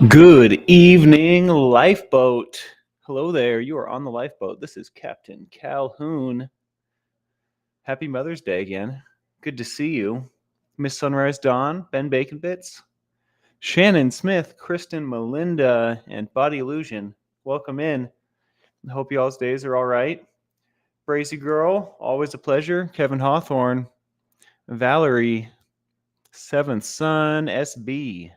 Good evening, Lifeboat. Hello there. You are on the Lifeboat. This is Captain Calhoun. Happy Mother's Day again. Good to see you. Miss Sunrise Dawn, Ben Bacon Bits, Shannon Smith, Kristen Melinda, and Body Illusion. Welcome in. I hope y'all's days are all right. Brazy Girl, always a pleasure. Kevin Hawthorne, Valerie, Seventh Son, SB.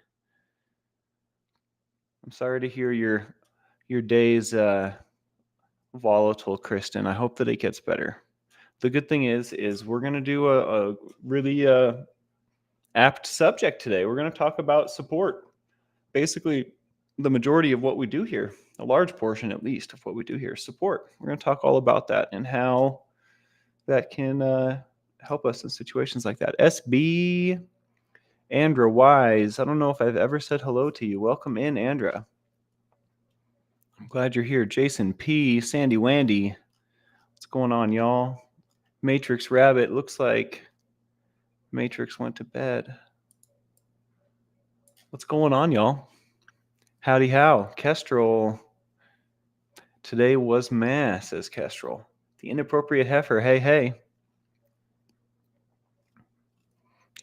I'm sorry to hear your days volatile, Kristen. I hope that it gets better. The good thing is we're going to do a really apt subject today. We're going to talk about support. Basically, the majority of what we do here, a large portion at least of what we do here, is support. We're going to talk all about that and how that can help us in situations like that. SB, Andra Wise. I don't know if I've ever said hello to you. Welcome in, Andra. I'm glad you're here. Jason P, Sandy Wandy. What's going on, y'all? Matrix Rabbit. Looks like Matrix went to bed. What's going on, y'all? Howdy how. Kestrel. Today was mass, says Kestrel. The inappropriate heifer. Hey, hey.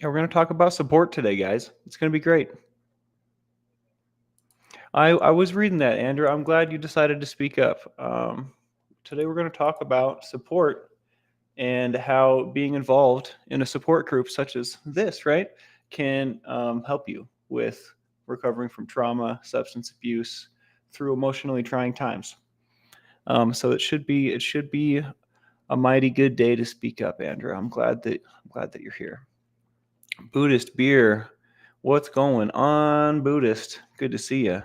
Yeah, we're going to talk about support today, guys. It's going to be great. I was reading that, Andrew. I'm glad you decided to speak up. Today we're going to talk about support and how being involved in a support group such as this, right, can help you with recovering from trauma, substance abuse, through emotionally trying times. So it should be a mighty good day to speak up, Andrew. I'm glad that you're here. Buddhist beer, what's going on, Buddhist? Good to see you.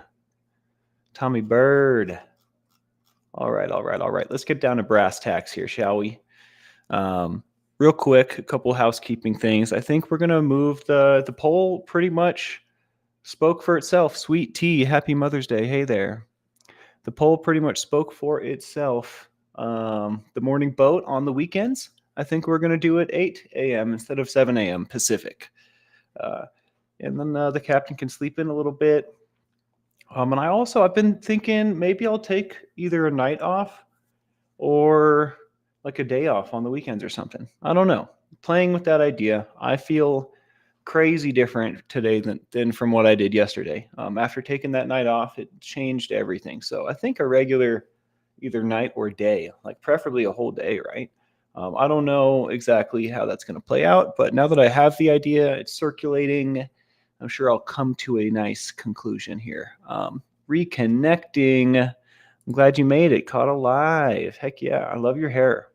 Tommy Bird. All right. Let's get down to brass tacks here, shall we? Real quick, a couple housekeeping things. I think we're gonna move the poll. Pretty much spoke for itself. Sweet tea, happy Mother's Day. Hey there. The poll pretty much spoke for itself. The morning boat on the weekends, I think we're gonna do it 8 a.m. instead of 7 a.m. Pacific, and then the captain can sleep in a little bit. And I've been thinking maybe I'll take either a night off or like a day off on the weekends or something. I don't know. Playing with that idea. I feel crazy different today than from what I did yesterday. After taking that night off, it changed everything. So I think a regular either night or day, like preferably a whole day, right? I don't know exactly how that's going to play out, but now that I have the idea, it's circulating. I'm sure I'll come to a nice conclusion here. Reconnecting. I'm glad you made it. Caught alive. Heck yeah. I love your hair.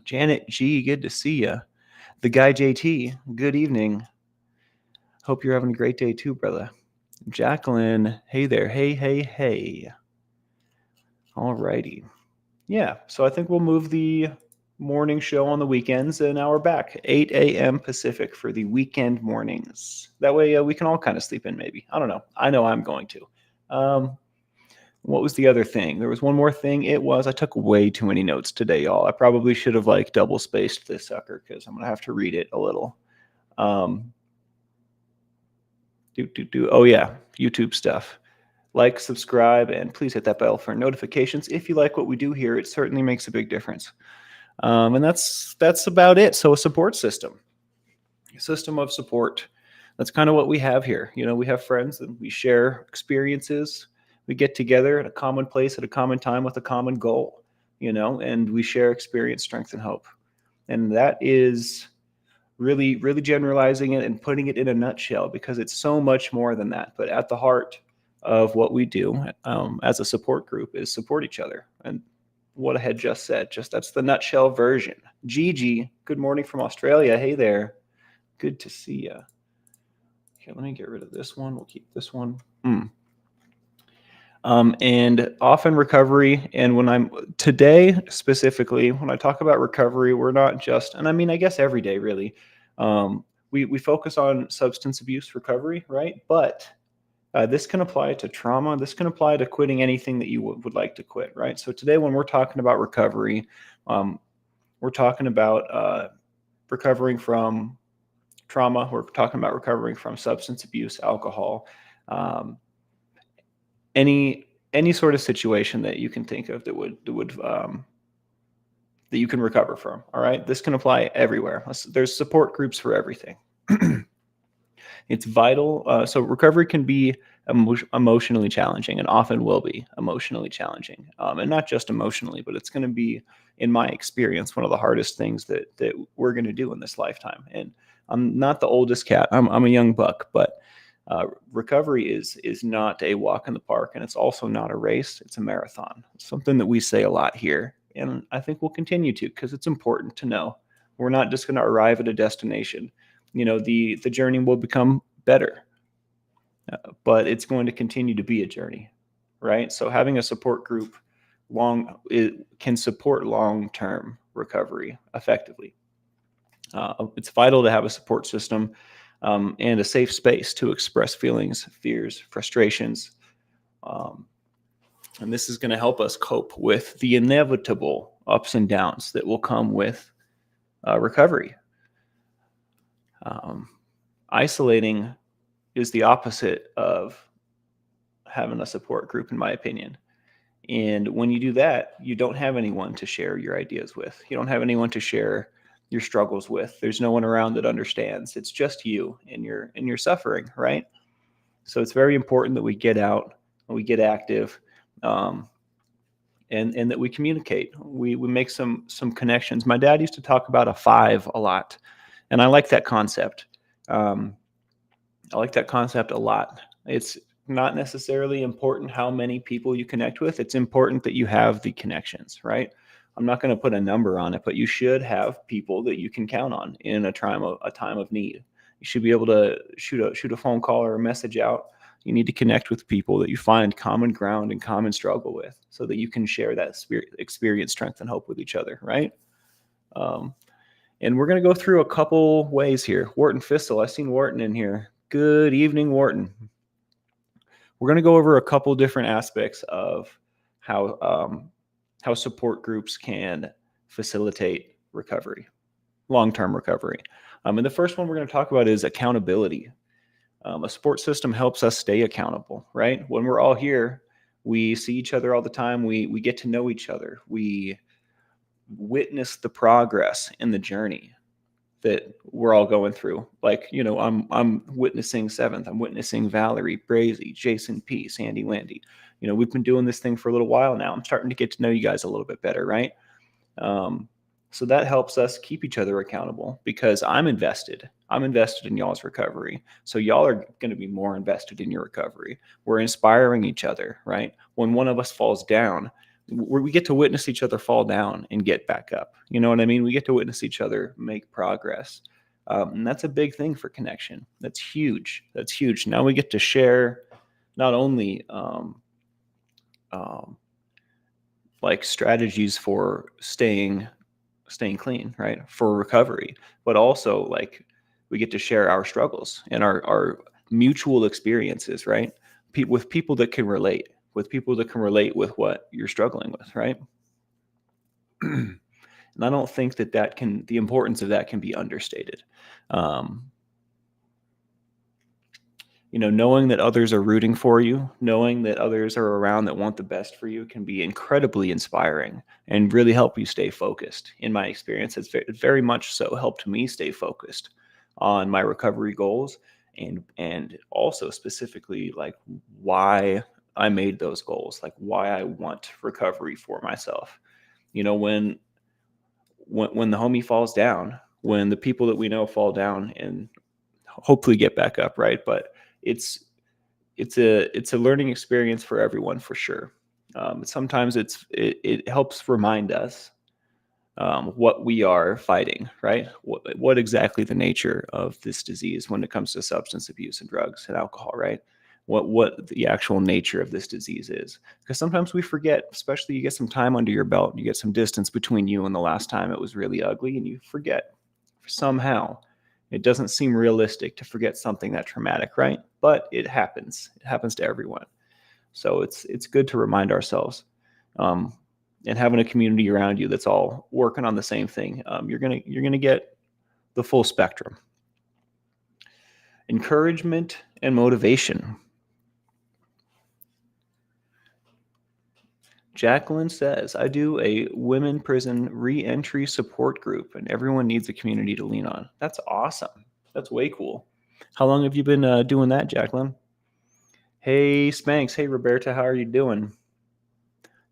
Janet G, good to see you. The guy JT, good evening. Hope you're having a great day too, brother. Jacqueline, hey there. Hey. All righty. Yeah, so I think we'll move the morning show on the weekends an hour back, 8 a.m. Pacific for the weekend mornings. That way we can all kind of sleep in maybe. I don't know. I know I'm going to. What was the other thing? There was one more thing. I took way too many notes today, y'all. I probably should have double spaced this sucker because I'm going to have to read it a little. Oh yeah, YouTube stuff. Like, subscribe, and please hit that bell for notifications. If you like what we do here, it certainly makes a big difference. And that's about it. So a support system, a system of support. That's kind of what we have here. We have friends and we share experiences. We get together at a common place at a common time with a common goal, and we share experience, strength, and hope. And that is really, really generalizing it and putting it in a nutshell because it's so much more than that. But at the heart of what we do as a support group is support each other. And what I had just said, that's the nutshell version. Gigi, good morning from Australia. Hey there. Good to see you. Okay, let me get rid of this one. We'll keep this one. And often recovery. And today specifically, when I talk about recovery, we're not just, and I guess every day really, we focus on substance abuse recovery, right? But this can apply to trauma. This can apply to quitting anything that you would like to quit, right? So today, when we're talking about recovery, we're talking about recovering from trauma. We're talking about recovering from substance abuse, alcohol, any sort of situation that you can think of that would that you can recover from. All right, this can apply everywhere. There's support groups for everything. It's vital. So recovery can be emotionally challenging, and often will be emotionally challenging, and not just emotionally, but it's going to be, in my experience, one of the hardest things that we're going to do in this lifetime. And I'm not the oldest cat. I'm a young buck, but recovery is not a walk in the park, and it's also not a race. It's a marathon. It's something that we say a lot here, and I think we'll continue to, because it's important to know we're not just going to arrive at a destination. The journey will become better, but it's going to continue to be a journey, right? So having a support group it can support long-term recovery effectively. It's vital to have a support system and a safe space to express feelings, fears, frustrations. And this is going to help us cope with the inevitable ups and downs that will come with recovery. Isolating is the opposite of having a support group, in my opinion. And when you do that, you don't have anyone to share your ideas with. You don't have anyone to share your struggles with. There's no one around that understands. It's just you and your suffering, right? So it's very important that we get out, we get active, and that we communicate. We make some connections. My dad used to talk about a five a lot, and I like that concept. I like that concept a lot. It's not necessarily important how many people you connect with. It's important that you have the connections, right? I'm not going to put a number on it, but you should have people that you can count on in a time of need. You should be able to shoot a phone call or a message out. You need to connect with people that you find common ground and common struggle with, so that you can share that experience, strength, and hope with each other, right? And we're going to go through a couple ways here. Wharton Fistel, I've seen Wharton in here. Good evening, Wharton. We're going to go over a couple different aspects of how support groups can facilitate recovery, long-term recovery. And the first one we're going to talk about is accountability. A support system helps us stay accountable, right? When we're all here, we see each other all the time. We get to know each other. We witness the progress in the journey that we're all going through. Like, I'm witnessing Seventh. I'm witnessing Valerie, Brazy, Jason P, Sandy, Landy. We've been doing this thing for a little while now. I'm starting to get to know you guys a little bit better, right? So that helps us keep each other accountable, because I'm invested. I'm invested in y'all's recovery. So y'all are going to be more invested in your recovery. We're inspiring each other, right? When one of us falls down, we get to witness each other fall down and get back up. You know what I mean? We get to witness each other make progress. And that's a big thing for connection. That's huge. That's huge. Now we get to share not only like strategies for staying clean, right? For recovery, but also like we get to share our struggles and our mutual experiences, right? With people that can relate, with what you're struggling with, right? And I don't think that the importance of that can be understated. Knowing that others are rooting for you, knowing that others are around that want the best for you, can be incredibly inspiring and really help you stay focused. In my experience, it's very much so helped me stay focused on my recovery goals, and also specifically like why I made those goals, like why I want recovery for myself. When the homie falls down, when the people that we know fall down and hopefully get back up, right? But it's a learning experience for everyone, for sure. Sometimes it helps remind us what we are fighting, right? What exactly the nature of this disease when it comes to substance abuse and drugs and alcohol, right? What the actual nature of this disease is. Because sometimes we forget, especially you get some time under your belt, you get some distance between you and the last time it was really ugly, and you forget somehow. It doesn't seem realistic to forget something that traumatic, right? But it happens. It happens to everyone. So it's good to remind ourselves, and having a community around you that's all working on the same thing. You're gonna get the full spectrum. Encouragement and motivation. Jacqueline says, I do a women prison re-entry support group, and everyone needs a community to lean on. That's awesome. That's way cool. How long have you been doing that, Jacqueline? Hey, Spanx. Hey, Roberta. How are you doing?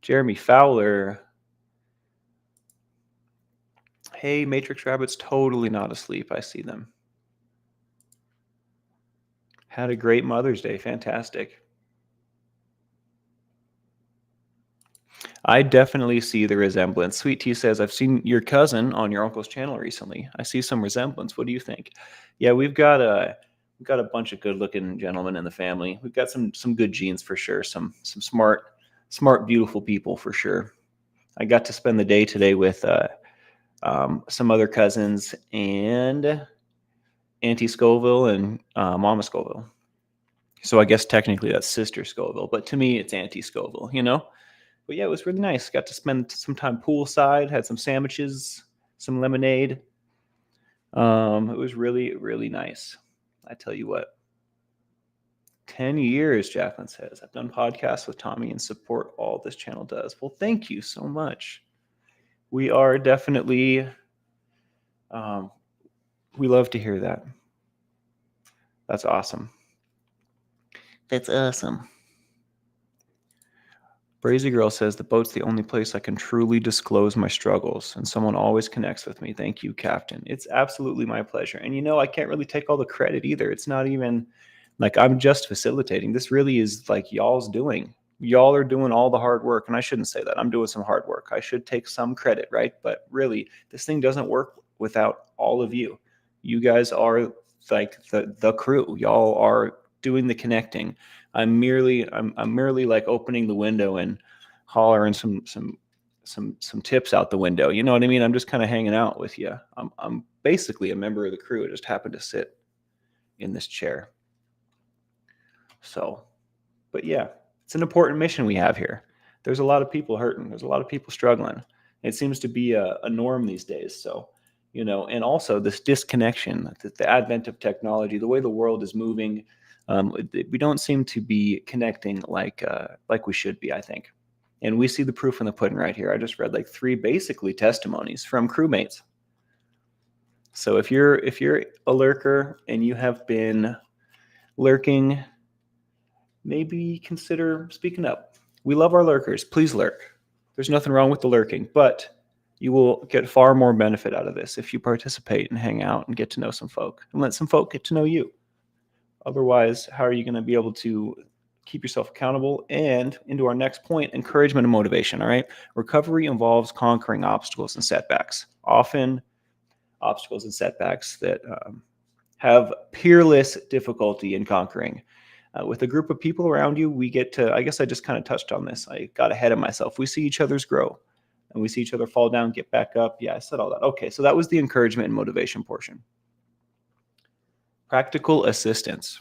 Jeremy Fowler. Hey, Matrix Rabbit's totally not asleep. I see them. Had a great Mother's Day. Fantastic. I definitely see the resemblance. Sweet Tea says, I've seen your cousin on your uncle's channel recently. I see some resemblance. What do you think? Yeah, we've got a bunch of good-looking gentlemen in the family. We've got some good genes for sure. Some smart, beautiful people for sure. I got to spend the day today with some other cousins and Auntie Scoville and Mama Scoville. So I guess technically that's Sister Scoville, but to me it's Auntie Scoville, you know? But yeah, it was really nice. Got to spend some time poolside, had some sandwiches, some lemonade. It was really, really nice. I tell you what. 10 years, Jacqueline says. I've done podcasts with Tommy and support all this channel does. Well, thank you so much. We are definitely, we love to hear that. That's awesome. That's awesome. Brazy Girl says, the boat's the only place I can truly disclose my struggles, and someone always connects with me. Thank you, Captain. It's absolutely my pleasure. And I can't really take all the credit either. It's not even like I'm just facilitating. This really is like y'all's doing. Y'all are doing all the hard work. And I shouldn't say that. I'm doing some hard work. I should take some credit, right? But really, this thing doesn't work without all of you. You guys are like the crew. Y'all are doing the connecting. I'm merely like opening the window and hollering some tips out the window. You know what I mean? I'm just kind of hanging out with you. I'm basically a member of the crew. I just happen to sit in this chair. So, but yeah, it's an important mission we have here. There's a lot of people hurting. There's a lot of people struggling. It seems to be a norm these days. So, and also this disconnection, the advent of technology, the way the world is moving, we don't seem to be connecting like we should be, I think. And we see the proof in the pudding right here. I just read like 3 basically testimonies from crewmates. So if you're a lurker and you have been lurking, maybe consider speaking up. We love our lurkers. Please lurk. There's nothing wrong with the lurking, but you will get far more benefit out of this if you participate and hang out and get to know some folk and let some folk get to know you. Otherwise, how are you going to be able to keep yourself accountable? And into our next point, encouragement and motivation. All right. Recovery involves conquering obstacles and setbacks, often obstacles and setbacks that have peerless difficulty in conquering. With a group of people around you, we get to, I guess I just kind of touched on this. I got ahead of myself. We see each other's grow and we see each other fall down, get back up. Yeah, I said all that. Okay, so that was the encouragement and motivation portion. Practical assistance.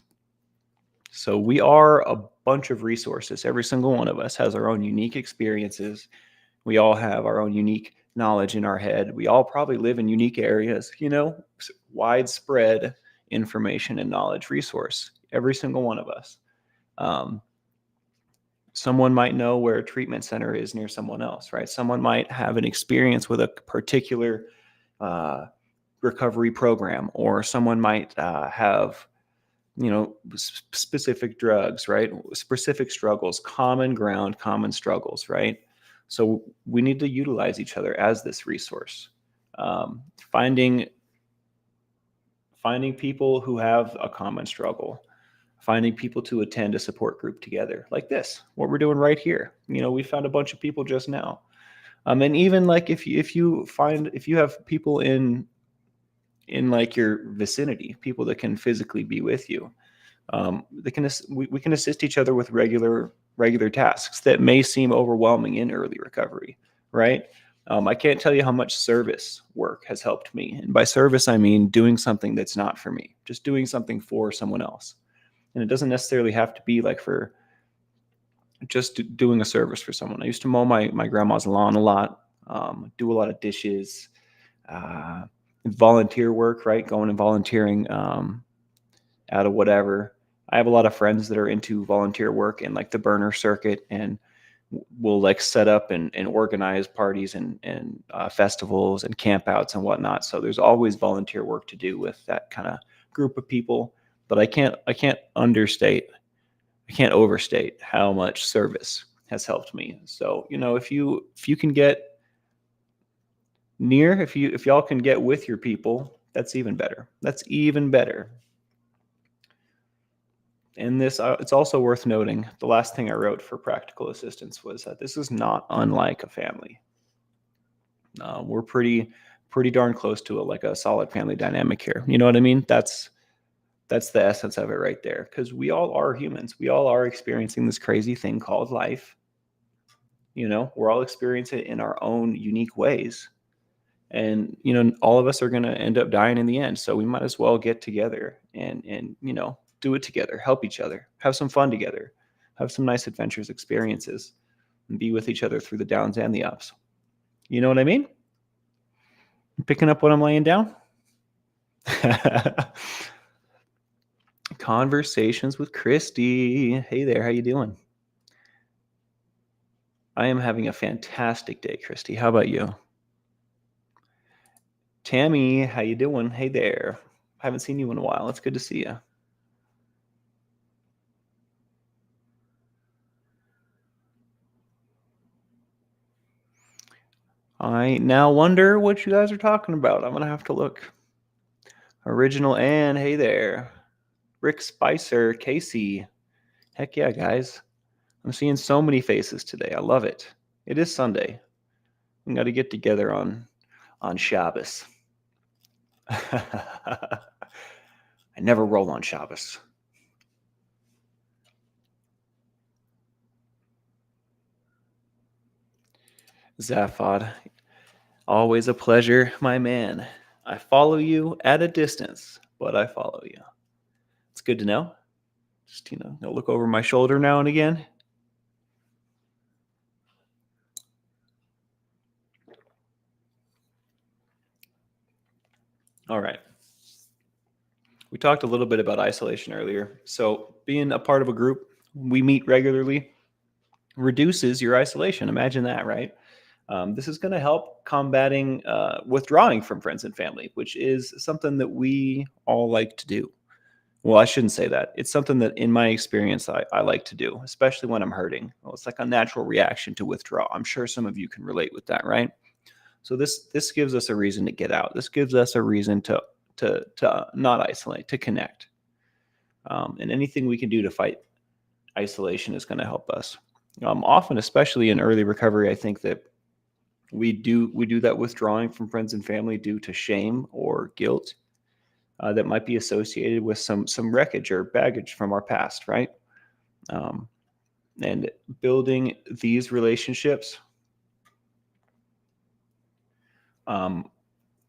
So we are a bunch of resources. Every single one of us has our own unique experiences. We all have our own unique knowledge in our head. We all probably live in unique areas, widespread information and knowledge resource. Every single one of us. Someone might know where a treatment center is near someone else, right? Someone might have an experience with a particular recovery program, or someone might have, specific drugs, right? Specific struggles, common ground, common struggles, right? So we need to utilize each other as this resource. Finding people who have a common struggle, finding people to attend a support group together like this, what we're doing right here. We found a bunch of people just now. And even like if you have people in like your vicinity, people that can physically be with you, we can assist each other with regular tasks that may seem overwhelming in early recovery, right? I can't tell you how much service work has helped me. And by service, I mean doing something that's not for me, just doing something for someone else. And it doesn't necessarily have to be like for just doing a service for someone. I used to mow my grandma's lawn a lot, do a lot of dishes, volunteer work, right? Going and volunteering out of whatever. I have a lot of friends that are into volunteer work and like the burner circuit, and will like set up and organize parties and festivals and campouts and whatnot. So there's always volunteer work to do with that kind of group of people. But I can't overstate how much service has helped me. So, if you can get near, if y'all can get with your people, that's even better. That's even better. And this, it's also worth noting, the last thing I wrote for practical assistance was that this is not unlike a family. We're pretty darn close to like a solid family dynamic here. You know what I mean? That's the essence of it right there. Because we all are humans. We all are experiencing this crazy thing called life. We're all experiencing it in our own unique ways. And all of us are going to end up dying in the end, so we might as well get together and do it together, help each other, have some fun together, have some nice adventures, experiences, and be with each other through the downs and the ups. You know what I mean? Picking up what I'm laying down. Conversations with Christy. Hey there, how you doing? I am having a fantastic day, Christy. How about you? Tammy, how you doing? Hey there. Haven't seen you in a while. It's good to see you. I now wonder what you guys are talking about. I'm going to have to look. Original Ann, hey there. Rick Spicer, Casey. Heck yeah, guys. I'm seeing so many faces today. I love it. It is Sunday. We got to get together on Shabbos. I never roll on Shabbos. Zaphod, always a pleasure, my man. I follow you at a distance, but I follow you. It's good to know. Just, look over my shoulder now and again. All right. We talked a little bit about isolation earlier. So being a part of a group, we meet regularly, reduces your isolation. Imagine that, right? This is going to help combating withdrawing from friends and family, which is something that we all like to do. Well, I shouldn't say that. It's something that, in my experience, I like to do, especially when I'm hurting. Well, it's like a natural reaction to withdraw. I'm sure some of you can relate with that, right? So this gives us a reason to get out. This gives us a reason to not isolate, to connect. And anything we can do to fight isolation is going to help us. Often, especially in early recovery, I think that we do that withdrawing from friends and family due to shame or guilt that might be associated with some wreckage or baggage from our past, right? And building these relationships,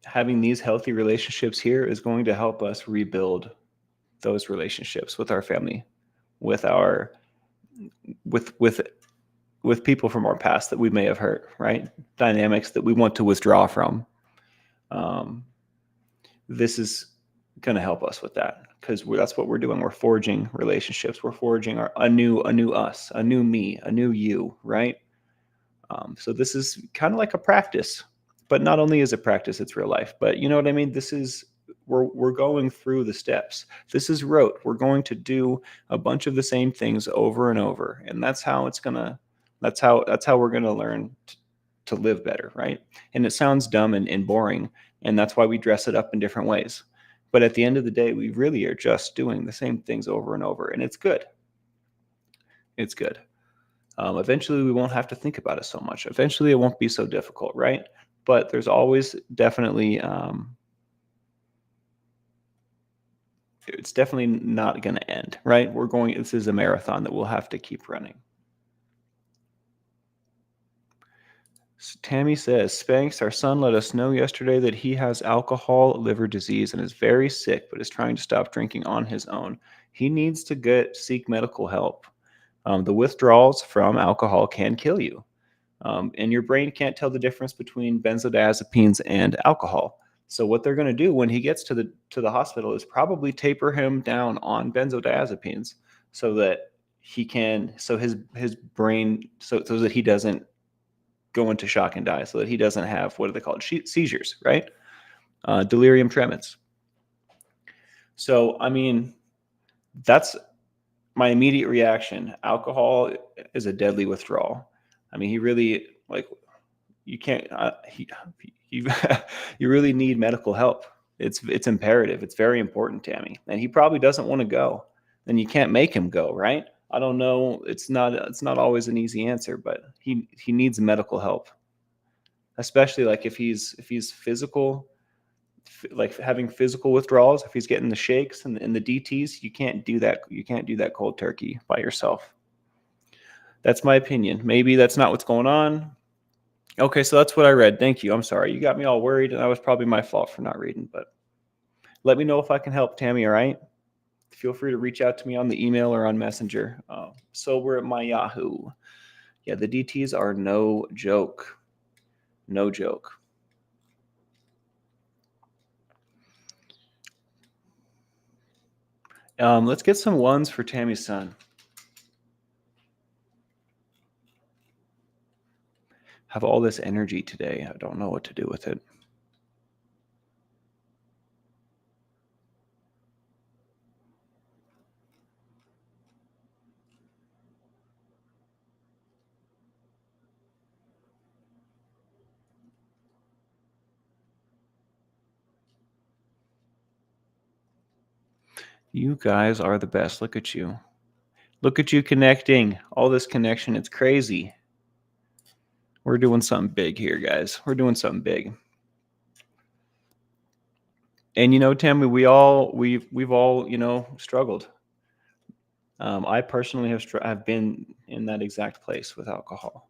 having these healthy relationships here is going to help us rebuild those relationships with our family, with people from our past that we may have hurt, right? Dynamics that we want to withdraw from. This is going to help us with that, because that's what we're doing. We're forging relationships. We're forging a new us, a new me, a new you, right? So this is kind of like a practice, but not only is it practice, it's real life. But you know what I mean? We're going through the steps. This is rote. We're going to do a bunch of the same things over and over, and that's how we're gonna learn to live better, right? And it sounds dumb and boring, and that's why we dress it up in different ways. But at the end of the day, we really are just doing the same things over and over, and it's good. It's good. Eventually, we won't have to think about it so much. Eventually, it won't be so difficult, right? But there's always definitely, it's definitely not going to end, right? This is a marathon that we'll have to keep running. So Tammy says, Spanx, our son let us know yesterday that he has alcohol liver disease and is very sick, but is trying to stop drinking on his own. He needs to seek medical help. The withdrawals from alcohol can kill you. And your brain can't tell the difference between benzodiazepines and alcohol. So what they're going to do when he gets to the hospital is probably taper him down on benzodiazepines so that he can, so his brain, so that he doesn't go into shock and die, so that he doesn't have, what are they called, seizures, right? Delirium tremens. So I mean, that's my immediate reaction. Alcohol is a deadly withdrawal. I mean, he really, like, you can't, you, you really need medical help. It's imperative. It's very important, Tammy. And he probably doesn't want to go. And you can't make him go, right? I don't know. It's not always an easy answer, but he needs medical help, especially like if he's physical, like having physical withdrawals. If he's getting the shakes and the DTs, you can't do that. You can't do that cold turkey by yourself. That's my opinion. Maybe that's not what's going on. Okay, so that's what I read. Thank you. I'm sorry. You got me all worried, and that was probably my fault for not reading, but let me know if I can help, Tammy, all right? Feel free to reach out to me on the email or on Messenger. Sober at my Yahoo. Yeah, the DTs are no joke. No joke. Let's get some ones for Tammy's son. Have all this energy today. I don't know what to do with it. You guys are the best. Look at you. Look at you connecting. All this connection. It's crazy. We're doing something big here, guys. We're doing something big. And Tammy, we've all struggled. I personally have been in that exact place with alcohol.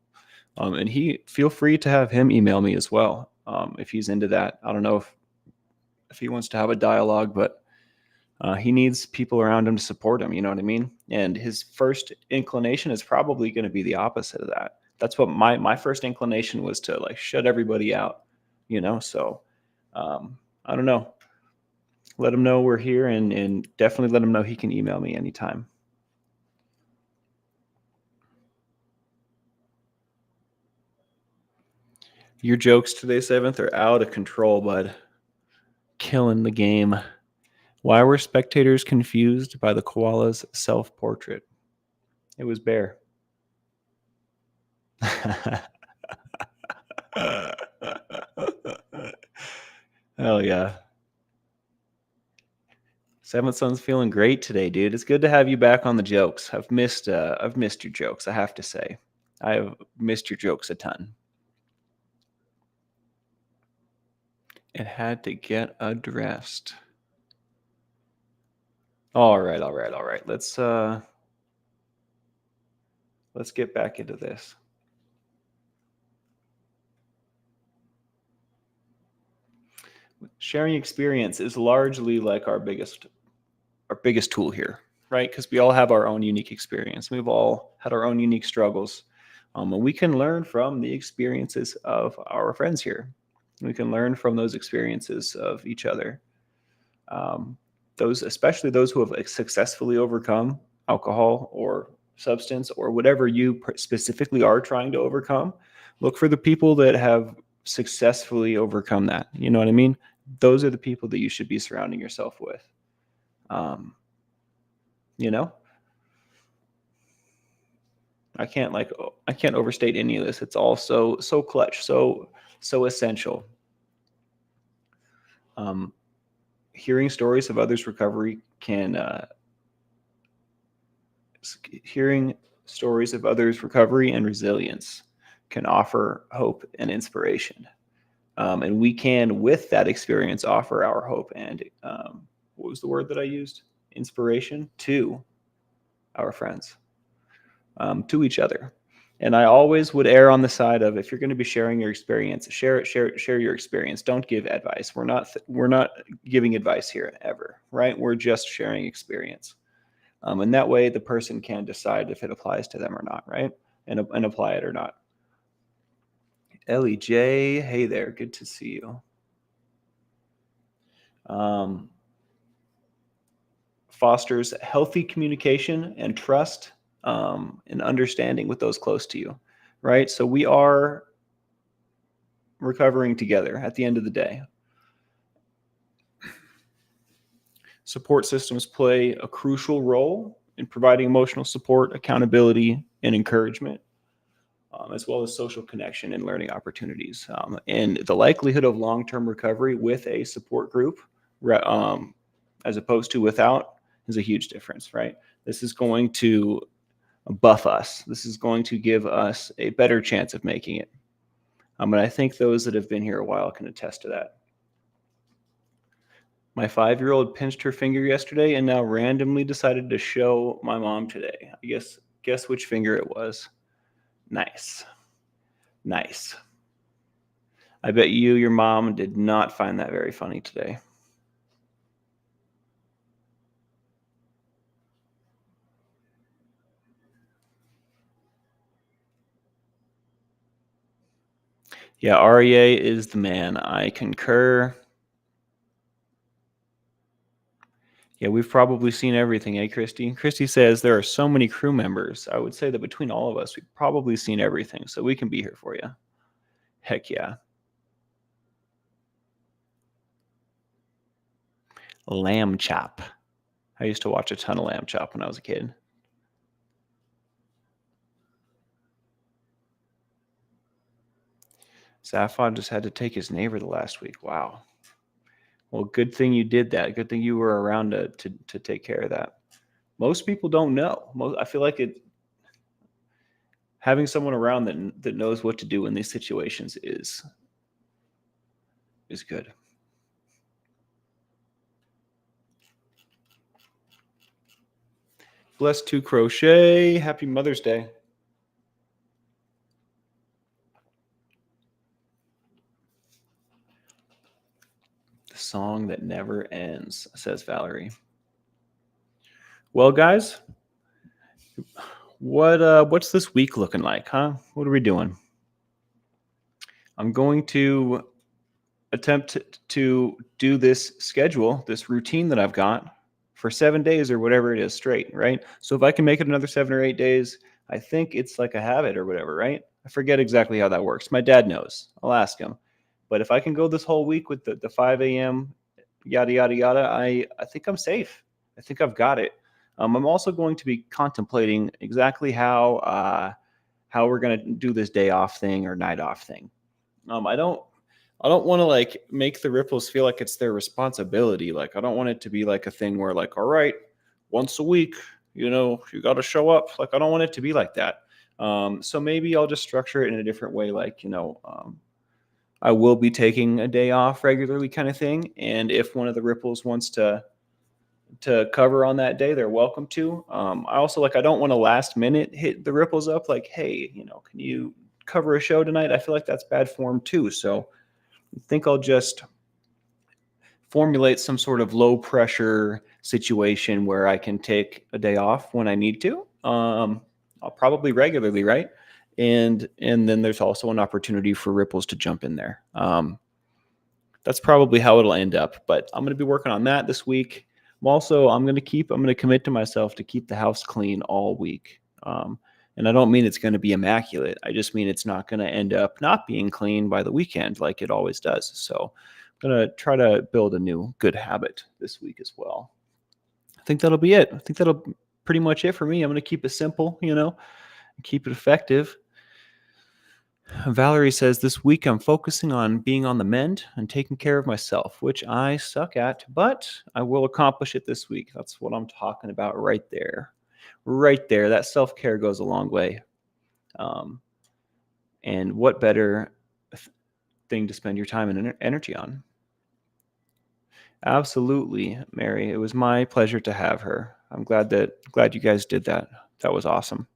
And feel free to have him email me as well, if he's into that. I don't know if he wants to have a dialogue, but he needs people around him to support him. You know what I mean? And his first inclination is probably going to be the opposite of that. That's what my first inclination was, to like shut everybody out. So I don't know. Let him know we're here, and definitely let him know he can email me anytime. Your jokes today, 7th, are out of control, bud. Killing the game. Why were spectators confused by the koala's self-portrait? It was Bear. Hell yeah. 7th Son's feeling great today, dude. It's good to have you back on the jokes. I've missed your jokes, I have to say. I have missed your jokes a ton. It had to get addressed. All right. Let's get back into this. Sharing experience is largely like our biggest tool here, right? Because we all have our own unique experience. We've all had our own unique struggles. And we can learn from the experiences of our friends here. We can learn from those experiences of each other. Especially those who have successfully overcome alcohol or substance or whatever you specifically are trying to overcome. Look for the people that have successfully overcome that. You know what I mean? Those are the people that you should be surrounding yourself with. I can't overstate any of this. It's all so clutch, so essential. Hearing stories of others' recovery and resilience can offer hope and inspiration. And we can, with that experience, offer our hope and what was the word that I used? Inspiration to our friends, to each other. And I always would err on the side of, if you're going to be sharing your experience, share your experience. Don't give advice. We're not giving advice here ever, right? We're just sharing experience. And that way the person can decide if it applies to them or not, right? And apply it or not. Ellie J, hey there, good to see you. Fosters healthy communication and trust and understanding with those close to you, right? So we are recovering together at the end of the day. Support systems play a crucial role in providing emotional support, accountability, and encouragement, as well as social connection and learning opportunities. And the likelihood of long term recovery with a support group, as opposed to without, is a huge difference, right? This is going to buff us, this is going to give us a better chance of making it. And I think those that have been here a while can attest to that. My 5-year-old pinched her finger yesterday and now randomly decided to show my mom today. I guess which finger it was. Nice. Nice. I bet your mom did not find that very funny today. Yeah, REA is the man. I concur. Yeah, we've probably seen everything, eh, Christy? Christy says there are so many crew members. I would say that between all of us, we've probably seen everything, so we can be here for you. Heck yeah. Lamb Chop. I used to watch a ton of Lamb Chop when I was a kid. Safon just had to take his neighbor the last week. Wow. Well, good thing you did that. Good thing you were around to take care of that. Most people don't know. I feel like having someone around that knows what to do in these situations is good. Bless to Crochet. Happy Mother's Day. The song that never ends, says Valerie. Well, guys, what's this week looking like, huh? What are we doing? I'm going to attempt to do this schedule, this routine that I've got for 7 days or whatever it is straight, right? So if I can make it another 7 or 8 days, I think it's like a habit or whatever, right? I forget exactly how that works. My dad knows. I'll ask him. But if I can go this whole week with the 5 a.m. yada yada yada, I think I'm safe. I think I've got it. I'm also going to be contemplating exactly how we're going to do this day off thing or night off thing. I don't want to like make the ripples feel like it's their responsibility. Like I don't want it to be like a thing where like, all right, once a week, you got to show up. Like I don't want it to be like that. So maybe I'll just structure it in a different way. Like, I will be taking a day off regularly kind of thing. And if one of the ripples wants to cover on that day, they're welcome to. I also I don't want to last minute hit the ripples up. Like, hey, can you cover a show tonight? I feel like that's bad form too. So I think I'll just formulate some sort of low pressure situation where I can take a day off when I need to. I'll probably regularly, right? And then there's also an opportunity for ripples to jump in there. That's probably how it'll end up. But I'm going to be working on that this week. I'm going to commit to myself to keep the house clean all week. And I don't mean it's going to be immaculate. I just mean it's not going to end up not being clean by the weekend like it always does. So I'm going to try to build a new good habit this week as well. I think that'll be it. I think that'll pretty much it for me. I'm going to keep it simple, keep it effective. Valerie says, this week I'm focusing on being on the mend and taking care of myself, which I suck at, but I will accomplish it this week. That's what I'm talking about right there. Right there. That self-care goes a long way. And what better thing to spend your time and energy on? Absolutely, Mary. It was my pleasure to have her. I'm glad you guys did that. That was awesome.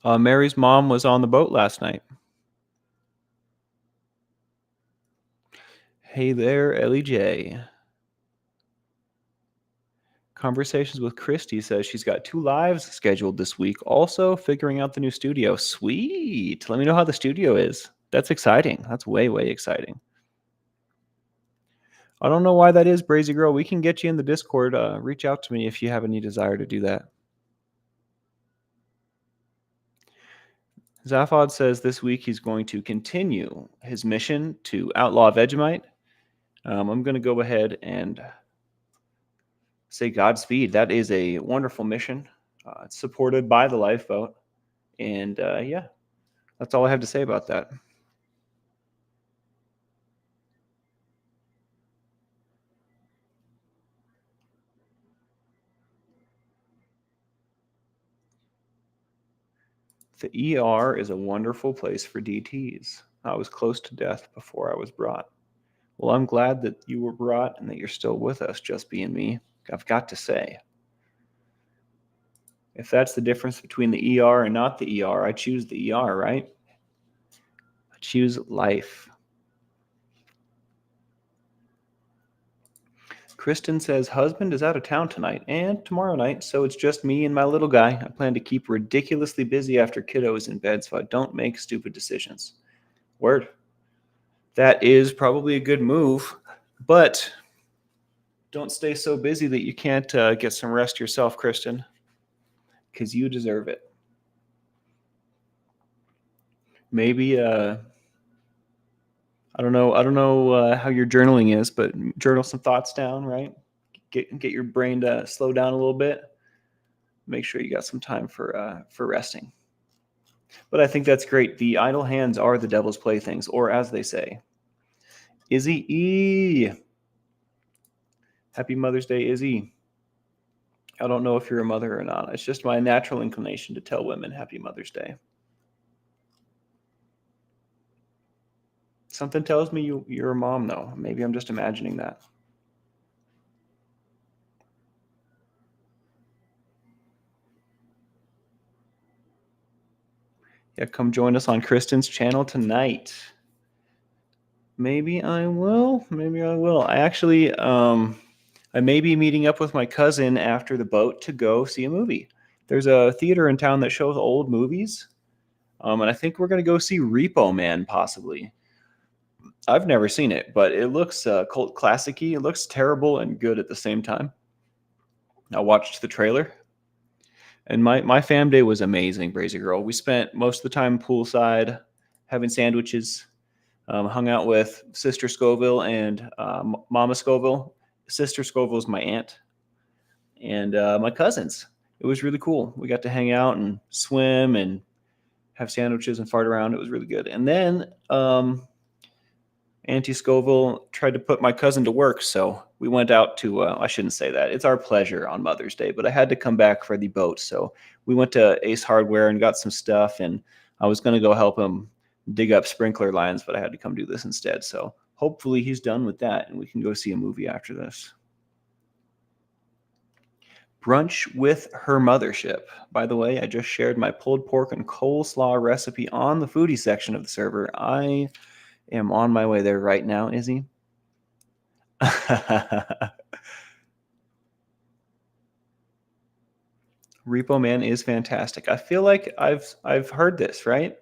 Mary's mom was on the boat last night. Hey there, Ellie J. Conversations with Christy says she's got 2 lives scheduled this week. Also figuring out the new studio. Sweet. Let me know how the studio is. That's exciting. That's way, way exciting. I don't know why that is, Brazy Girl. We can get you in the Discord. Reach out to me if you have any desire to do that. Zaphod says this week he's going to continue his mission to outlaw Vegemite. I'm going to go ahead and say Godspeed. That is a wonderful mission. It's supported by the Lifeboat. And yeah, that's all I have to say about that. The ER is a wonderful place for DTs. I was close to death before I was brought. Well, I'm glad that you were brought and that you're still with us, just being me. I've got to say, if that's the difference between the ER and not the ER, I choose the ER, right? I choose life. Kristen says, husband is out of town tonight and tomorrow night, so it's just me and my little guy. I plan to keep ridiculously busy after kiddo is in bed so I don't make stupid decisions. Word. That is probably a good move, but don't stay so busy that you can't get some rest yourself, Kristen, because you deserve it. Maybe I don't know how your journaling is, but journal some thoughts down, right? Get your brain to slow down a little bit. Make sure you got some time for resting. But I think that's great. The idle hands are the devil's playthings, or as they say, Izzy E. Happy Mother's Day, Izzy. I don't know if you're a mother or not. It's just my natural inclination to tell women Happy Mother's Day. Something tells me you're a mom, though. Maybe I'm just imagining that. Yeah, come join us on Kristen's channel tonight. Maybe I will. Maybe I will. I actually, I may be meeting up with my cousin after the boat to go see a movie. There's a theater in town that shows old movies, and I think we're going to go see Repo Man, possibly. I've never seen it, but it looks cult classic-y. It looks terrible and good at the same time. I watched the trailer, and my fam day was amazing, Brazy Girl. We spent most of the time poolside, having sandwiches, hung out with Sister Scoville and Mama Scoville. Sister Scoville is my aunt, and my cousins. It was really cool. We got to hang out and swim and have sandwiches and fart around. It was really good. And then Auntie Scoville tried to put my cousin to work, so we went out to, I shouldn't say that. It's our pleasure on Mother's Day, but I had to come back for the boat. So we went to Ace Hardware and got some stuff, and I was going to go help him dig up sprinkler lines, but I had to come do this instead. So hopefully he's done with that, and we can go see a movie after this. Brunch with her mothership. By the way, I just shared my pulled pork and coleslaw recipe on the foodie section of the server. I am on my way there right now, Izzy. Repo Man is fantastic. I feel like I've heard this, right?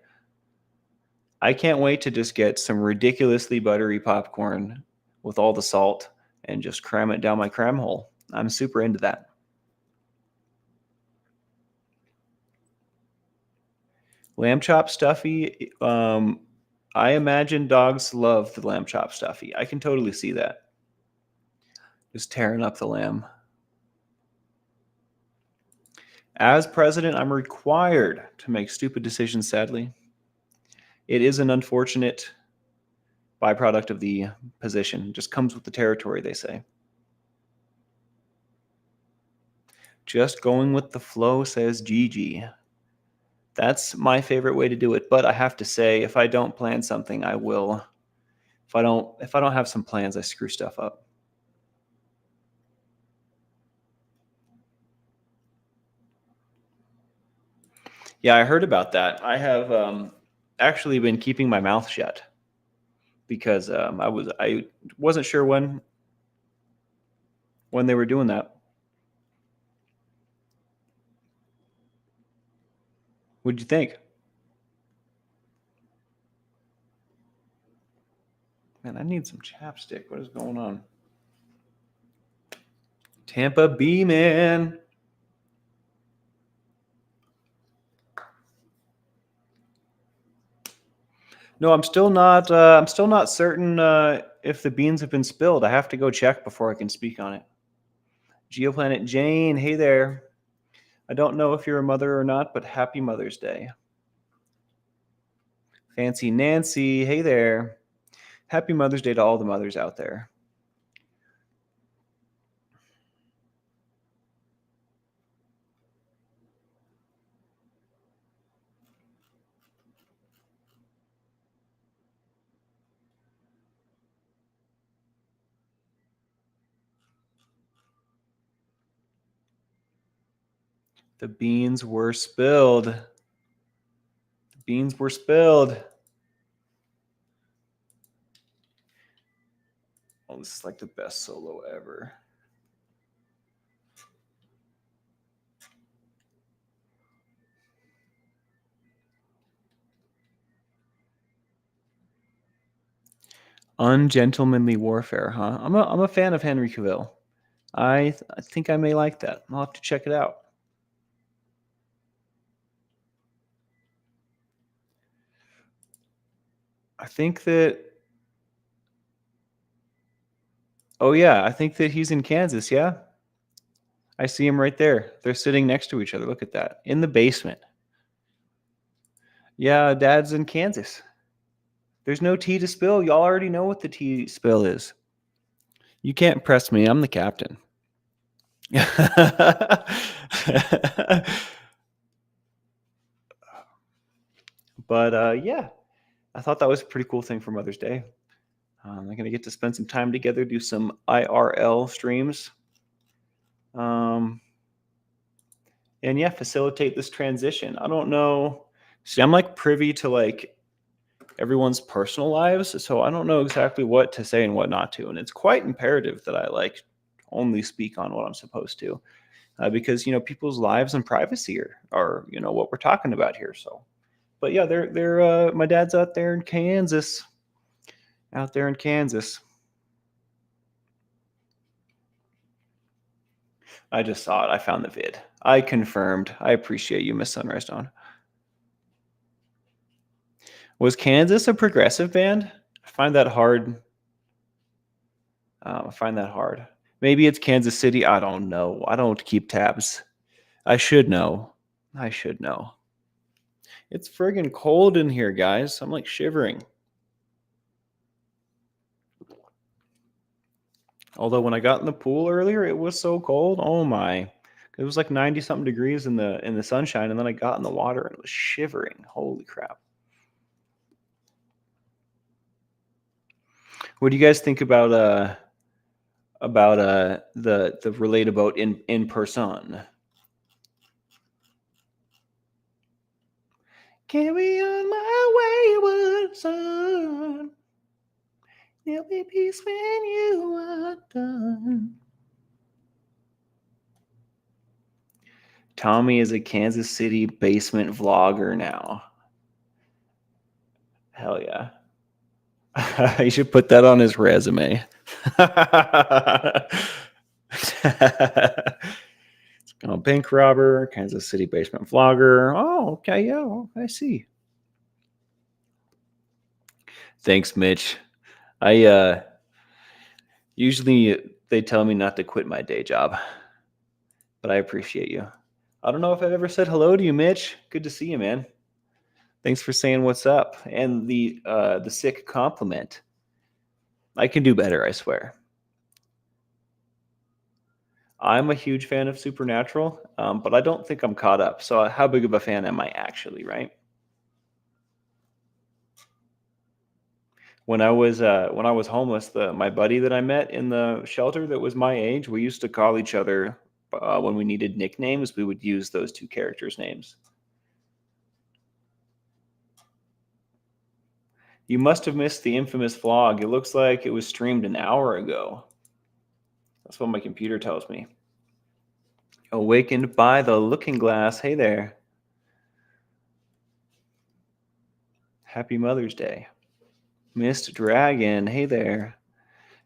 I can't wait to just get some ridiculously buttery popcorn with all the salt and just cram it down my cram hole. I'm super into that. Lamb chop stuffy. I imagine dogs love the lamb chop stuffy. I can totally see that. Just tearing up the lamb. As president, I'm required to make stupid decisions, sadly. It is an unfortunate byproduct of the position. It just comes with the territory, they say. Just going with the flow, says Gigi. That's my favorite way to do it. But I have to say, if I don't plan something, I will. If I don't have some plans, I screw stuff up. Yeah, I heard about that. I have actually been keeping my mouth shut because I wasn't sure when they were doing that. What'd you think? Man, I need some chapstick. What is going on? Tampa B, man. No, I'm still not. I'm still not certain if the beans have been spilled. I have to go check before I can speak on it. Geoplanet Jane, hey there. I don't know if you're a mother or not, but happy Mother's Day. Fancy Nancy, hey there. Happy Mother's Day to all the mothers out there. The beans were spilled. The beans were spilled. Oh, this is like the best solo ever. Ungentlemanly warfare, huh? I'm a fan of Henry Cavill. I think I may like that. I'll have to check it out. I think that. Oh yeah, I think that he's in Kansas. Yeah, I see him right there. They're sitting next to each other. Look at that in the basement. Yeah, Dad's in Kansas. There's no tea to spill. Y'all already know what the tea spill is. You can't press me. I'm the captain. But yeah, I thought that was a pretty cool thing for Mother's Day. I'm going to get to spend some time together, do some IRL streams. And yeah, facilitate this transition. I don't know. See, I'm like privy to like everyone's personal lives, so I don't know exactly what to say and what not to. And it's quite imperative that I like only speak on what I'm supposed to, because people's lives and privacy are what we're talking about here. So, but yeah, they're my dad's out there in Kansas. Out there in Kansas. I just saw it. I found the vid. I confirmed. I appreciate you, Miss Sunrise Dawn. Was Kansas a progressive band? I find that hard. I find that hard. Maybe it's Kansas City. I don't know. I don't keep tabs. I should know. I should know. It's friggin' cold in here, guys. I'm like shivering. Although when I got in the pool earlier, it was so cold. Oh my. It was like 90 something degrees in the sunshine, and then I got in the water and it was shivering. Holy crap. What do you guys think about the relate about in person? Carry on my wayward son. There'll be peace when you are done. Tommy is a Kansas City basement vlogger now. Hell yeah. You should put that on his resume. Bank robber, Kansas City basement vlogger. Oh, okay, yeah, I see. Thanks, Mitch. I usually they tell me not to quit my day job, but I appreciate you. I don't know if I've ever said hello to you, Mitch. Good to see you, man. Thanks for saying what's up and the sick compliment. I can do better, I swear. I'm a huge fan of Supernatural, but I don't think I'm caught up. So how big of a fan am I actually, right? When I was homeless, my buddy that I met in the shelter that was my age, we used to call each other when we needed nicknames. We would use those two characters' names. You must have missed the infamous vlog. It looks like it was streamed an hour ago. That's what my computer tells me. Awakened by the looking glass. Hey there. Happy Mother's Day. Missed Dragon. Hey there.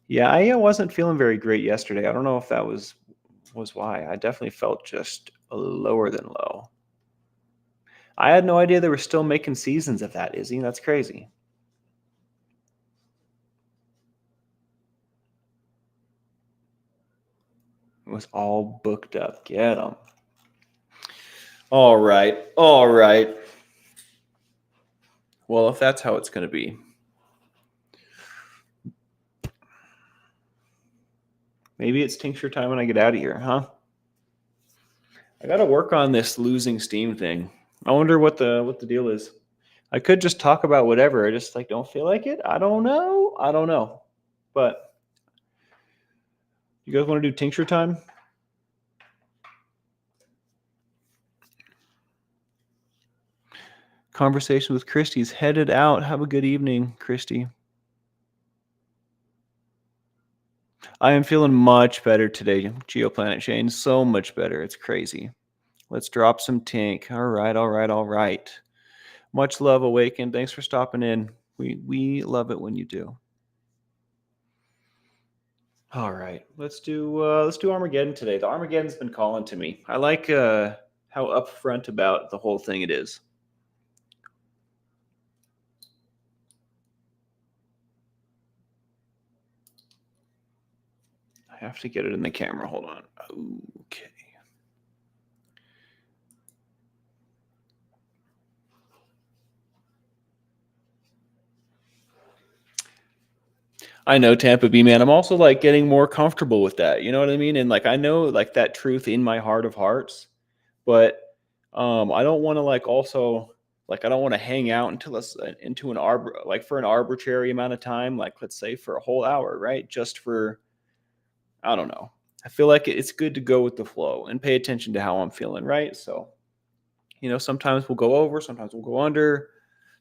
Yeah, I wasn't feeling very great yesterday. I don't know if that was was why. I definitely felt just lower than low. I had no idea they were still making seasons of that, Izzy. That's crazy. It was all booked up. Get them. All right. All right. Well, if that's how it's going to be, maybe it's tincture time when I get out of here, huh? I got to work on this losing steam thing. I wonder what the deal is. I could just talk about whatever. I just like don't feel like it. I don't know. I don't know. But you guys want to do tincture time? Conversation with Christy's headed out. Have a good evening, Christy. I am feeling much better today, Geoplanet Shane. So much better. It's crazy. Let's drop some tink. All right, all right, all right. Much love, Awaken. Thanks for stopping in. We love it when you do. All right, let's do Armageddon today. The Armageddon's been calling to me. I like how upfront about the whole thing it is. I have to get it in the camera. Hold on. Okay. I know Tampa Bay, man. I'm also like getting more comfortable with that. You know what I mean? And like I know like that truth in my heart of hearts, but I don't want to like also like I don't want to hang out until it's into an like for an arbitrary amount of time, like let's say for a whole hour, right? Just for I don't know. I feel like it's good to go with the flow and pay attention to how I'm feeling, right? So, sometimes we'll go over, sometimes we'll go under,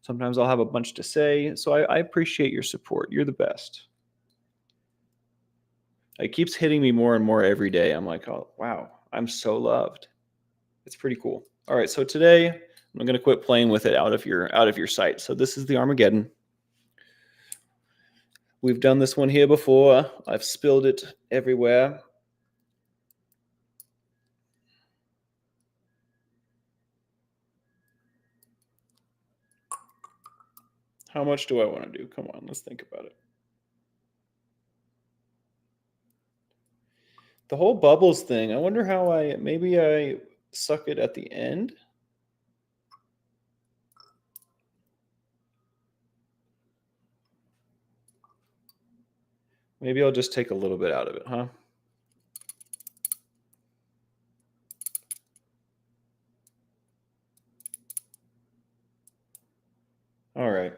sometimes I'll have a bunch to say. So I appreciate your support. You're the best. It keeps hitting me more and more every day. I'm like, oh wow, I'm so loved. It's pretty cool. All right, so today I'm gonna quit playing with it out of your sight. So this is the Armageddon. We've done this one here before. I've spilled it everywhere. How much do I want to do? Come on, let's think about it. The whole bubbles thing, I wonder how maybe I suck it at the end. Maybe I'll just take a little bit out of it, huh? All right.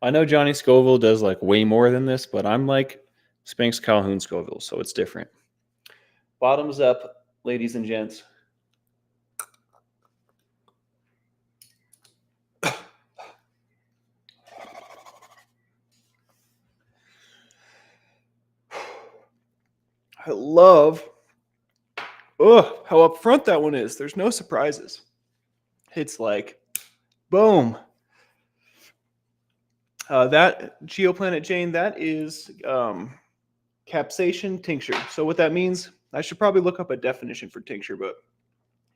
I know Johnny Scoville does like way more than this, but I'm like Spanx Calhoun Scoville, so it's different. Bottoms up, ladies and gents. I love how upfront that one is. There's no surprises. It's like, boom. That Geoplanet Jane, that is capsaicin tincture. So what that means, I should probably look up a definition for tincture, but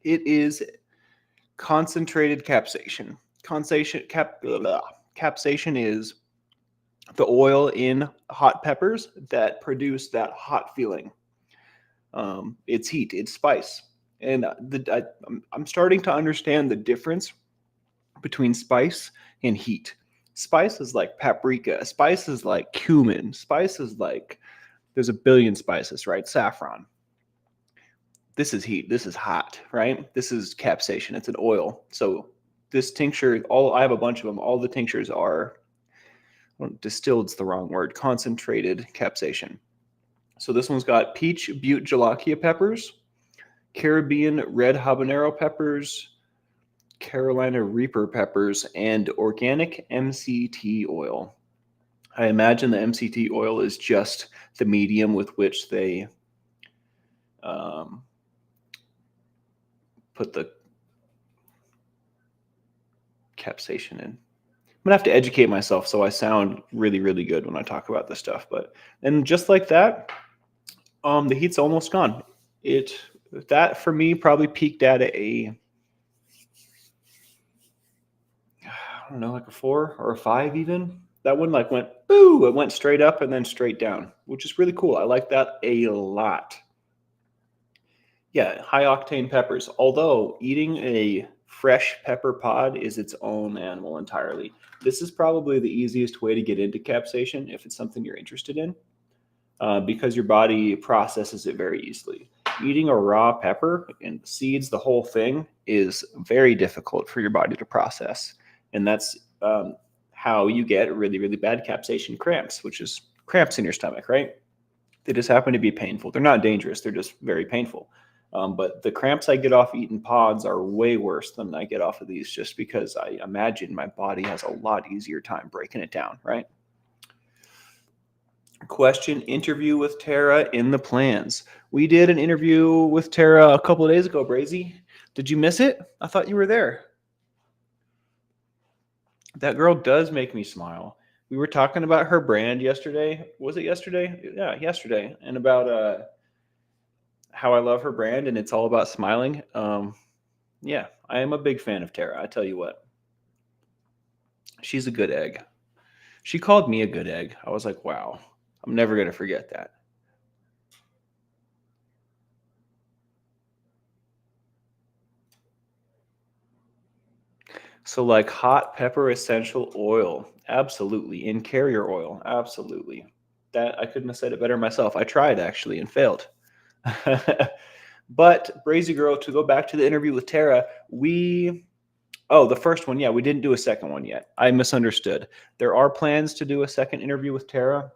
it is concentrated capsaicin. Capsaicin is the oil in hot peppers that produce that hot feeling. It's heat, it's spice, and I'm starting to understand the difference between spice and heat. Spice is like paprika. Spice is like cumin. Spice is like there's a billion spices, right? Saffron. This is heat. This is hot, right? This is capsaicin. It's an oil. So this tincture, I have a bunch of them. All the tinctures are distilled's the wrong word. Concentrated capsaicin. So this one's got peach butte jalakia peppers, Caribbean red habanero peppers, Carolina Reaper peppers, and organic MCT oil. I imagine the MCT oil is just the medium with which they put the capsaicin in. I'm gonna have to educate myself so I sound really, really good when I talk about this stuff. And just like that, the heat's almost gone. It that for me probably peaked at a I don't know, like a 4 or a 5 even. That one like went boo, it went straight up and then straight down, which is really cool. I like that a lot. Yeah, high octane peppers. Although eating a fresh pepper pod is its own animal entirely. This is probably the easiest way to get into capsaicin if it's something you're interested in, because your body processes it very easily. Eating a raw pepper and the seeds, the whole thing, is very difficult for your body to process. And that's how you get really, really bad capsaicin cramps, which is cramps in your stomach, right? They just happen to be painful. They're not dangerous, they're just very painful. But the cramps I get off eating pods are way worse than I get off of these just because I imagine my body has a lot easier time breaking it down, right? Question: interview with Tara in the plans. We did an interview with Tara a couple of days ago, Brazy. Did you miss it? I thought you were there. That girl does make me smile. We were talking about her brand yesterday. Was it yesterday? Yeah, yesterday. And about how I love her brand and it's all about smiling. Yeah, I am a big fan of Tara. I tell you what, she's a good egg. She called me a good egg. I was like, wow, I'm never going to forget that. So, like hot pepper essential oil, absolutely. In carrier oil, absolutely. That I couldn't have said it better myself. I tried actually and failed. But Brazy Girl, to go back to the interview with Tara, the first one, yeah, we didn't do a second one yet. I misunderstood. There are plans to do a second interview with Tara.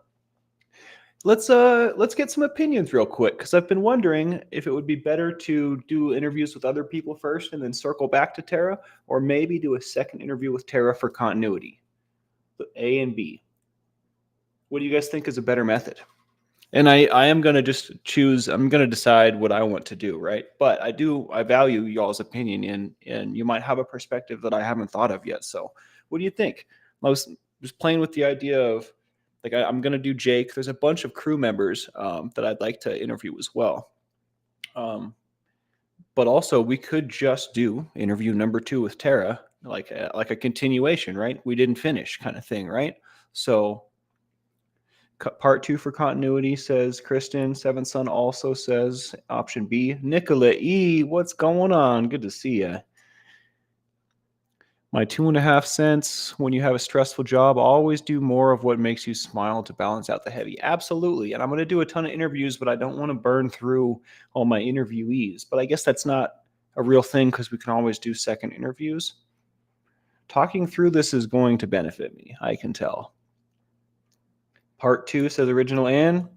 Let's get some opinions real quick because I've been wondering if it would be better to do interviews with other people first and then circle back to Tara, or maybe do a second interview with Tara for continuity. A and B. What do you guys think is a better method? And I am gonna just choose. I'm gonna decide what I want to do, right? But I value y'all's opinion, and you might have a perspective that I haven't thought of yet. So, what do you think? I was just playing with the idea of like I'm gonna do Jake. There's a bunch of crew members that I'd like to interview as well. Um, but also we could just do interview number 2 with Tara, like a continuation, right? We didn't finish kind of thing, right? So part 2 for continuity, says Kristen. Seventh Son also says option B. Nicola E, what's going on? Good to see you. My 2.5 cents: when you have a stressful job, always do more of what makes you smile to balance out the heavy. Absolutely. And I'm going to do a ton of interviews, but I don't want to burn through all my interviewees. But I guess that's not a real thing because we can always do second interviews. Talking through this is going to benefit me, I can tell. Part 2, says Original Ann.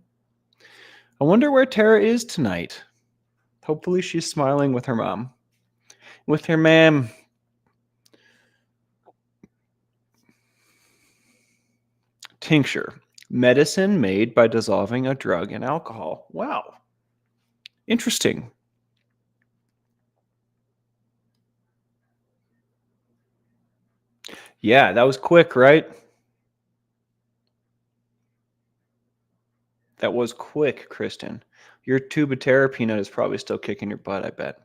I wonder where Tara is tonight. Hopefully she's smiling with her mom. With her ma'am. Tincture. Medicine made by dissolving a drug in alcohol. Wow. Interesting. Yeah, that was quick, right? That was quick, Kristen. Your tuba-terra peanut is probably still kicking your butt, I bet.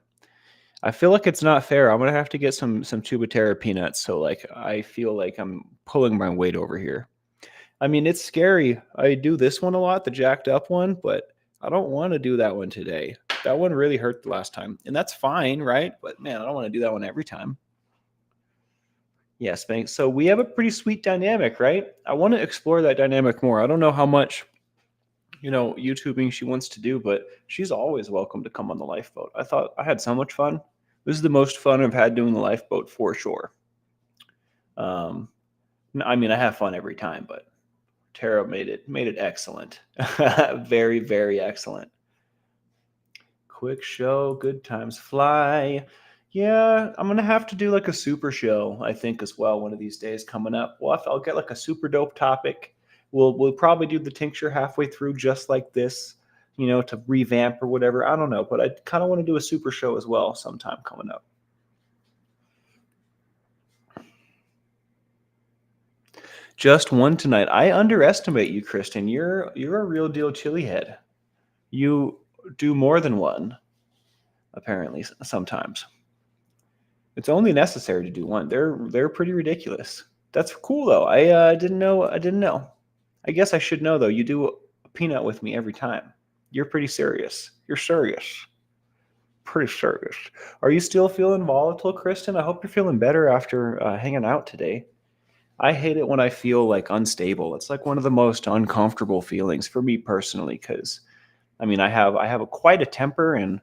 I feel like it's not fair. I'm gonna have to get some tuba-terra peanuts, so like I feel like I'm pulling my weight over here. I mean, it's scary. I do this one a lot, the jacked up one, but I don't want to do that one today. That one really hurt the last time, and that's fine, right? But man, I don't want to do that one every time. Yes, thanks. So we have a pretty sweet dynamic, right? I want to explore that dynamic more. I don't know how much YouTubing she wants to do, but she's always welcome to come on the lifeboat. I thought I had so much fun. This is the most fun I've had doing the lifeboat for sure. I mean, I have fun every time, but Tara made it excellent. Very, very excellent. Quick show, good times fly. Yeah, I'm gonna have to do like a super show, I think, as well one of these days coming up. I'll get like a super dope topic. We'll probably do the tincture halfway through just like this, to revamp or whatever. I don't know, but I kind of want to do a super show as well sometime coming up. Just one tonight. I underestimate you, Kristen. You're a real deal chili head. You do more than one, apparently, sometimes. It's only necessary to do one. They're pretty ridiculous. That's cool though. I didn't know. I didn't know. I guess I should know though. You do a peanut with me every time. You're pretty serious. You're serious. Pretty serious. Are you still feeling volatile, Kristen? I hope you're feeling better after hanging out today. I hate it when I feel like unstable. It's like one of the most uncomfortable feelings for me personally, because I mean, I have quite a temper, and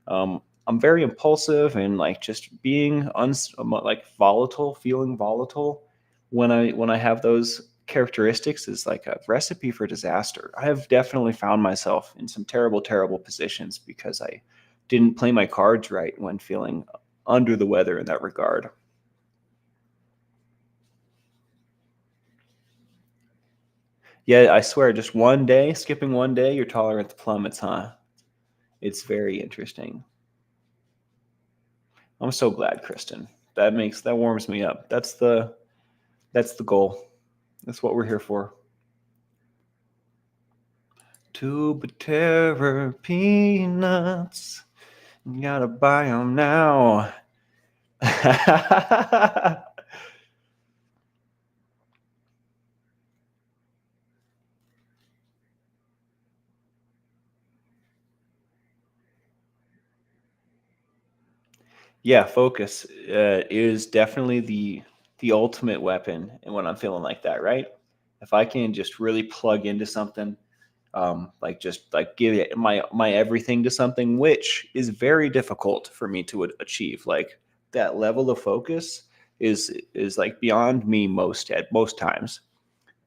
I'm very impulsive, and like just being like volatile, feeling volatile when I have those characteristics is like a recipe for disaster. I have definitely found myself in some terrible, terrible positions because I didn't play my cards right when feeling under the weather in that regard. Yeah, I swear, just one day, skipping one day, your tolerance plummets, huh? It's very interesting. I'm so glad, Kristen. That warms me up. That's the goal. That's what we're here for. Tube of terror peanuts. You gotta buy them now. Yeah, focus is definitely the ultimate weapon, and when I'm feeling like that, right? If I can just really plug into something, like just like give it my everything to something, which is very difficult for me to achieve. Like that level of focus is like beyond me most times.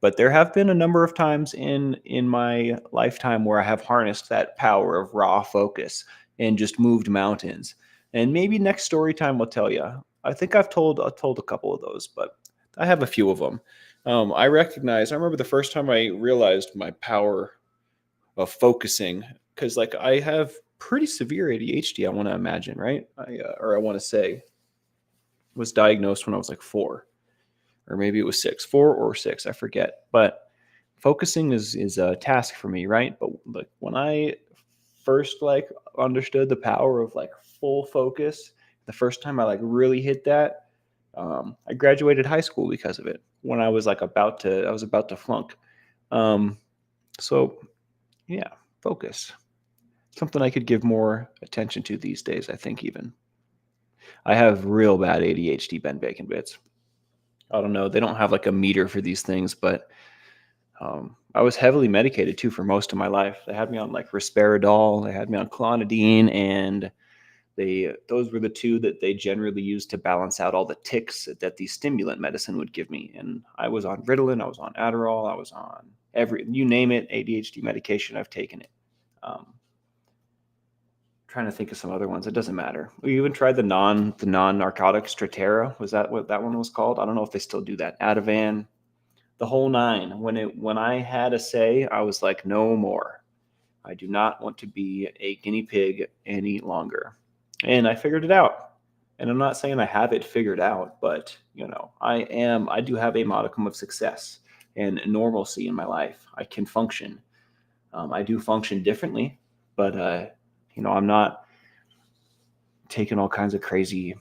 But there have been a number of times in my lifetime where I have harnessed that power of raw focus and just moved mountains. And maybe next story time will tell you. I think I've told a couple of those, but I have a few of them. I remember the first time I realized my power of focusing, because like I have pretty severe ADHD. I want to imagine, right? I want to say was diagnosed when I was like 4, or maybe it was 6, 4 or 6, I forget. But focusing is a task for me, right? But like when I first like understood the power of like full focus, the first time I like really hit that, I graduated high school because of it. When I was about to flunk. Um, so yeah, focus. Something I could give more attention to these days, I think. Even I have real bad ADHD, Ben Bacon Bits. I don't know. They don't have like a meter for these things, but I was heavily medicated too for most of my life. They had me on like risperidol, they had me on clonidine, and those were the two that they generally used to balance out all the ticks that the stimulant medicine would give me. And I was on Ritalin, I was on Adderall, I was on every you name it, ADHD medication. I've taken it. Trying to think of some other ones. It doesn't matter. We even tried the non narcotic Strattera. Was that what that one was called? I don't know if they still do that. Ativan, the whole nine. When I had a say, I was like, no more. I do not want to be a guinea pig any longer. And I figured it out. And I'm not saying I have it figured out, but I do have a modicum of success and normalcy in my life. I can function. I do function differently, but I'm not taking all kinds of crazy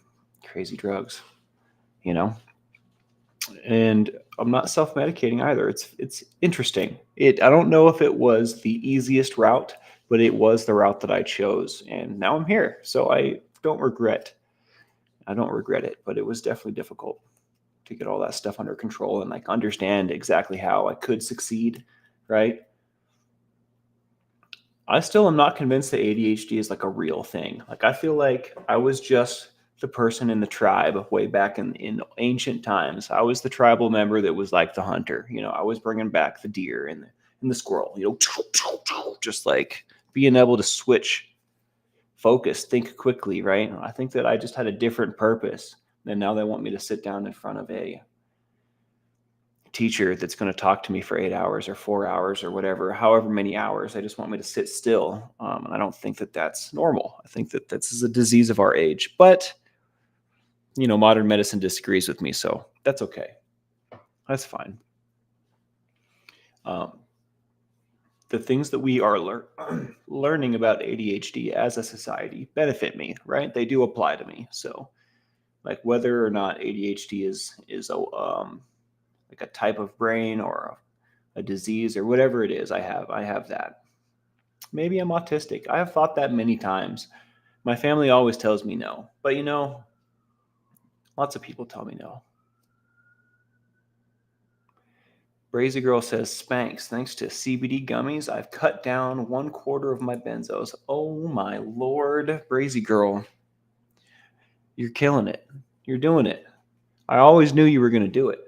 drugs, you know. And I'm not self-medicating either. It's interesting. I don't know if it was the easiest route, but it was the route that I chose, and now I'm here. So I don't regret it, but it was definitely difficult to get all that stuff under control and like understand exactly how I could succeed, right? I still am not convinced that ADHD is like a real thing. Like I feel like I was just the person in the tribe way back in ancient times. I was the tribal member that was like the hunter. I was bringing back the deer and the squirrel. Just like being able to switch focus, think quickly, right? I think that I just had a different purpose. And now they want me to sit down in front of a teacher that's going to talk to me for 8 hours or 4 hours or whatever, however many hours. They just want me to sit still. And I don't think that that's normal. I think that this is a disease of our age. But, modern medicine disagrees with me. So that's okay. That's fine. Um, the things that we are learning about ADHD as a society benefit me, right? They do apply to me. So, like whether or not ADHD is a like a type of brain or a disease or whatever it is, I have that. Maybe I'm autistic. I have thought that many times. My family always tells me no, but lots of people tell me no. Brazy Girl says, Spanx, thanks to CBD gummies, I've cut down 1/4 of my benzos. Oh my lord, Brazy Girl. You're killing it. You're doing it. I always knew you were going to do it.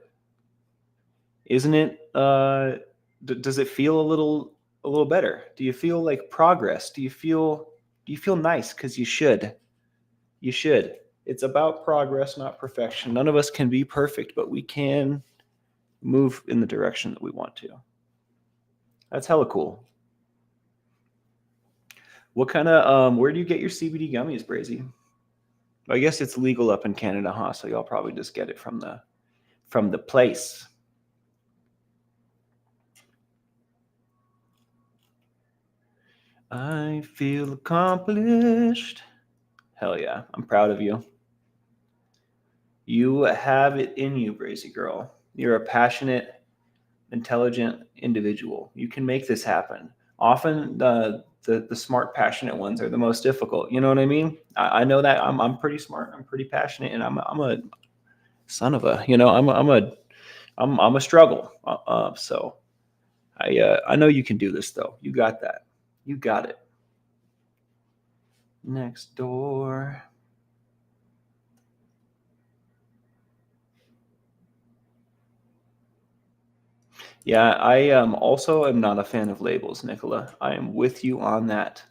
Isn't it? Does it feel a little better? Do you feel like progress? Do you feel nice? Because you should. You should. It's about progress, not perfection. None of us can be perfect, but we can move in the direction that we want to. That's hella cool. What kind of where do you get your CBD gummies, Brazy? I guess it's legal up in Canada, huh? So y'all probably just get it from the place. I feel accomplished. Hell yeah. I'm proud of you. You have it in you, Brazy Girl. You're a passionate, intelligent individual. You can make this happen. Often the smart, passionate ones are the most difficult. You know what I mean? I know that I'm pretty smart. I'm pretty passionate, and I'm a son of a. I'm a struggle. So I know you can do this though. You got that. You got it. Next door. Yeah, I also am not a fan of labels, Nicola. I am with you on that.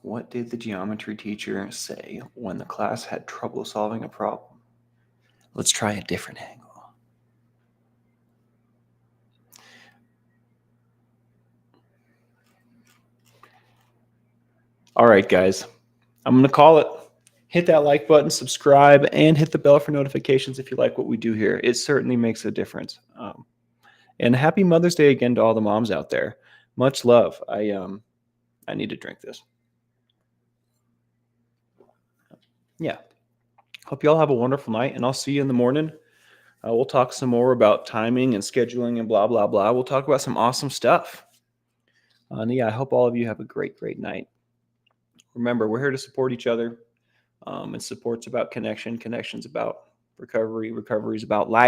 What did the geometry teacher say when the class had trouble solving a problem? Let's try a different angle. All right, guys. I'm going to call it. Hit that like button, subscribe, and hit the bell for notifications if you like what we do here. It certainly makes a difference. And happy Mother's Day again to all the moms out there. Much love. I need to drink this. Yeah. Hope you all have a wonderful night, and I'll see you in the morning. We'll talk some more about timing and scheduling and blah, blah, blah. We'll talk about some awesome stuff. And yeah, I hope all of you have a great, great night. Remember, we're here to support each other. And support's about connection. Connection's about recovery. Recovery is about life.